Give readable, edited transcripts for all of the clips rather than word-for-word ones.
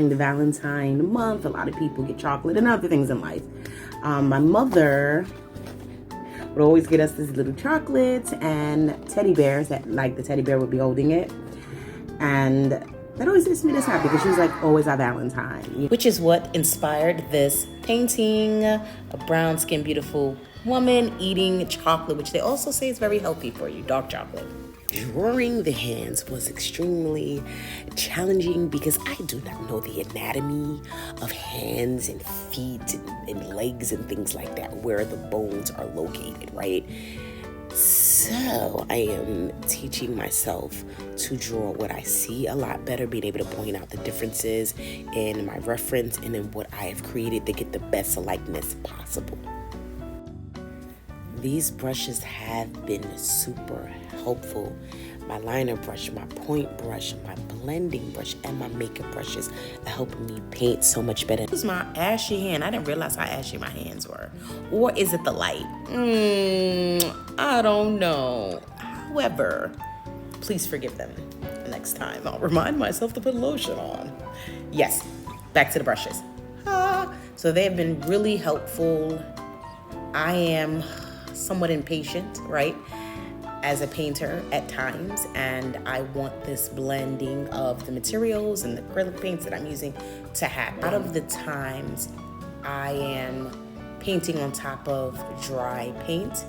during the Valentine month, a lot of people get chocolate and other things in life. My mother would always get us these little chocolates and teddy bears that, like, the teddy bear would be holding it. And that always makes me this happy because she was like always our Valentine. Which is what inspired this painting, a brown skinned beautiful woman eating chocolate, which they also say is very healthy for you, dark chocolate. Drawing the hands was extremely challenging because I do not know the anatomy of hands and feet and legs and things like that, where the bones are located, right? So I am teaching myself to draw what I see a lot better, being able to point out the differences in my reference and in what I have created to get the best likeness possible. These brushes have been super helpful. My liner brush, my point brush, my blending brush, and my makeup brushes are helping me paint so much better. This is my ashy hand. I didn't realize how ashy my hands were. Or is it the light? I don't know. However, please forgive them. Next time, I'll remind myself to put lotion on. Yes, back to the brushes. So they have been really helpful. I am somewhat impatient, right, as a painter at times, and I want this blending of the materials and the acrylic paints that I'm using to happen. A lot of the times I am painting on top of dry paint,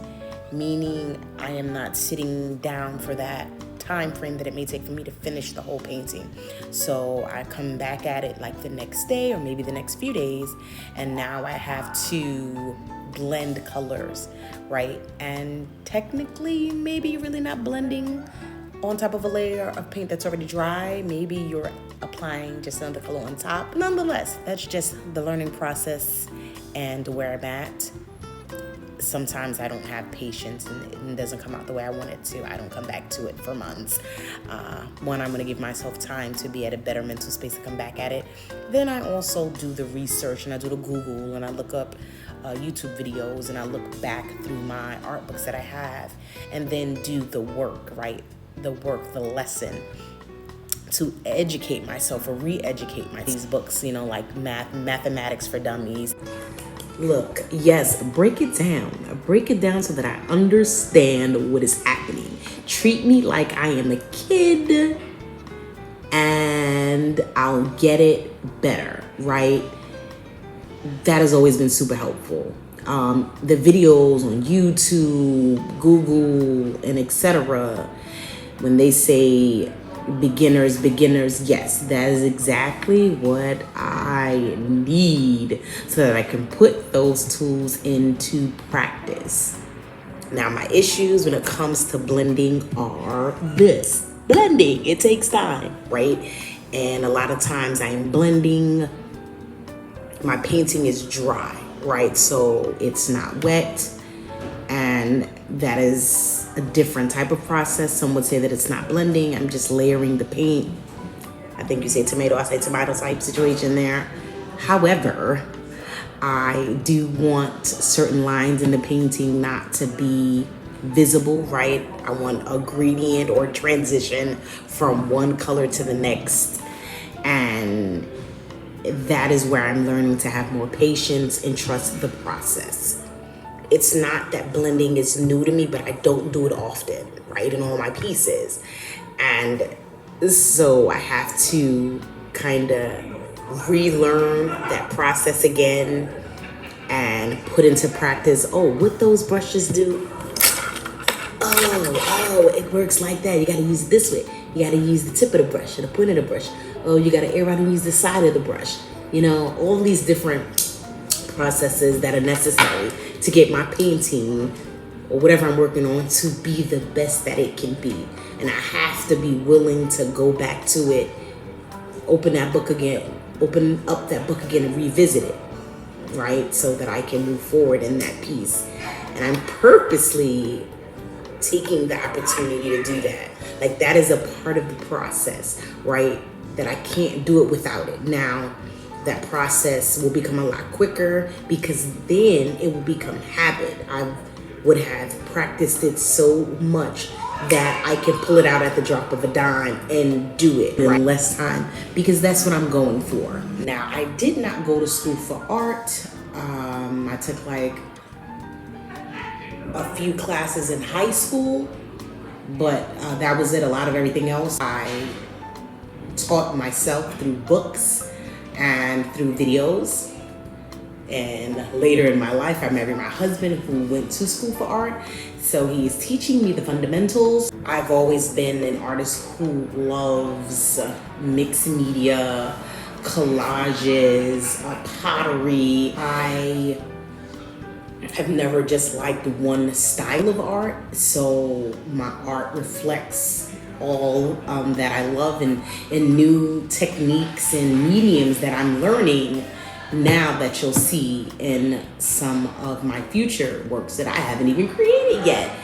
meaning I am not sitting down for that time frame that it may take for me to finish the whole painting. So I come back at it like the next day or maybe the next few days, and now I have to blend colors, right? And technically, maybe you're really not blending on top of a layer of paint that's already dry. Maybe you're applying just another color on top. Nonetheless, that's just the learning process and where I'm at. Sometimes I don't have patience and it doesn't come out the way I want it to. I don't come back to it for months. One, I'm gonna give myself time to be at a better mental space to come back at it. Then I also do the research and I do the Google and I look up YouTube videos and I look back through my art books that I have and then do the work, right? The work, the lesson to educate myself or re-educate myself. These books, you know, like mathematics for dummies. Look, yes, break it down. Break it down so that I understand what is happening. Treat me like I am a kid and I'll get it better, right? That has always been super helpful. The videos on YouTube, Google, and etc., when they say beginners, yes, that is exactly what I need so that I can put those tools into practice. Now, my issues when it comes to blending are this. Blending, it takes time, right? And a lot of times I'm blending, my painting is dry, right? So it's not wet, and that is a different type of process. Some would say that it's not blending. I'm just layering the paint. I think you say tomato, I say tomato type situation there. However, I do want certain lines in the painting not to be visible, right? I want a gradient or transition from one color to the next. And that is where I'm learning to have more patience and trust the process. It's not that blending is new to me, but I don't do it often, right, in all my pieces. And so I have to kind of relearn that process again and put into practice, what those brushes do. It works like that. You got to use it this way. You got to use the tip of the brush or the point of the brush. You got to air out and use the side of the brush. You know, all these different processes that are necessary to get my painting or whatever I'm working on to be the best that it can be. And I have to be willing to go back to it, open up that book again and revisit it, right? So that I can move forward in that piece. And I'm purposely taking the opportunity to do that. Like, that is a part of the process, right? That I can't do it without it. Now, that process will become a lot quicker because then it will become habit. I would have practiced it so much that I can pull it out at the drop of a dime and do it in less time, because that's what I'm going for. Now, I did not go to school for art. I took like a few classes in high school, but that was it. A lot of everything else I taught myself through books and through videos. And later in my life, I married my husband who went to school for art. So he's teaching me the fundamentals. I've always been an artist who loves mixed media, collages, pottery. I have never just liked one style of art. So my art reflects all that I love, and new techniques and mediums that I'm learning now that you'll see in some of my future works that I haven't even created yet.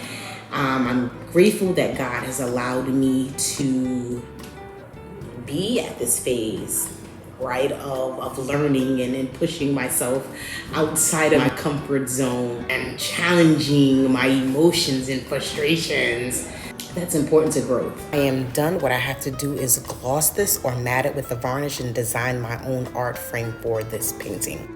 I'm grateful that God has allowed me to be at this phase, right, of learning and pushing myself outside of my comfort zone and challenging my emotions and frustrations. That's important to growth. I am done. What I have to do is gloss this or mat it with a varnish and design my own art frame for this painting.